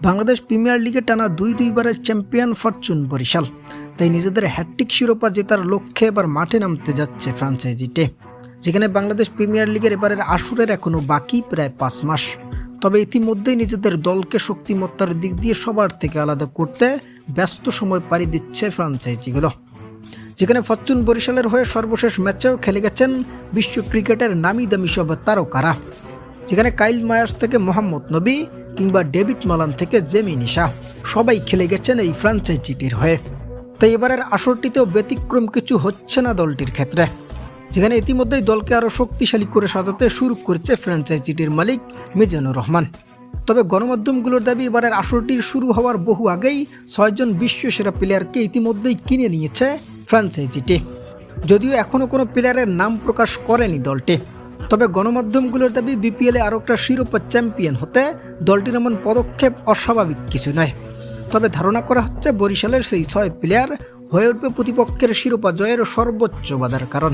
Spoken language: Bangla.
বাংলাদেশ প্রিমিয়ার লিগে টানা দুইবারের চ্যাম্পিয়ন ফরচুন বরিশাল, তাই নিজেদের হ্যাটট্রিক শিরোপা জেতার লক্ষ্যে এবার মাঠে নামতে যাচ্ছে ফ্র্যাঞ্চাইজিতে। যেখানে বাংলাদেশ প্রিমিয়ার লিগের এবারের আসরের এখনও বাকি প্রায় 5 মাস। তবে ইতিমধ্যেই নিজেদের দলকে শক্তিমত্তার দিক দিয়ে সবার থেকে আলাদা করতে ব্যস্ত সময় পাড়ি দিচ্ছে ফ্র্যাঞ্চাইজিগুলো। যেখানে ফরচুন বরিশালের হয়ে সর্বশেষ ম্যাচেও খেলে গেছেন বিশ্ব ক্রিকেটের নামি দামি সব তারকারা। যেখানে কাইল মায়ার্স থেকে মোহাম্মদ নবী কিংবা ডেভিড মালান থেকে জেমি নিশা সবাই খেলে গেছেন এই ফ্র্যাঞ্চাইজিটির হয়ে। তাই এবারের আসরটিতেও ব্যতিক্রম কিছু হচ্ছে না দলটির ক্ষেত্রে। যেখানে ইতিমধ্যেই দলকে আরও শক্তিশালী করে সাজাতে শুরু করেছে ফ্র্যাঞ্চাইজিটির মালিক মিজানুর রহমান। তবে গণমাধ্যমগুলোর দাবি এবারের আসরটির শুরু হওয়ার বহু আগেই 6 জন বিশ্বসেরা প্লেয়ারকে ইতিমধ্যেই কিনে নিয়েছে ফ্র্যাঞ্চাইজিটি। যদিও এখনও কোনো প্লেয়ারের নাম প্রকাশ করেনি দলটি। তবে গণমাধ্যমগুলোর দাবি বিপিএলে আরও একটা শিরোপা চ্যাম্পিয়ন হতে দলটির এমন পদক্ষেপ অস্বাভাবিক কিছু নয়। তবে ধারণা করা হচ্ছে বরিশালের সেই 6 প্লেয়ার হয়ে উঠবে প্রতিপক্ষের শিরোপা জয়ের সর্বোচ্চ বাধার কারণ।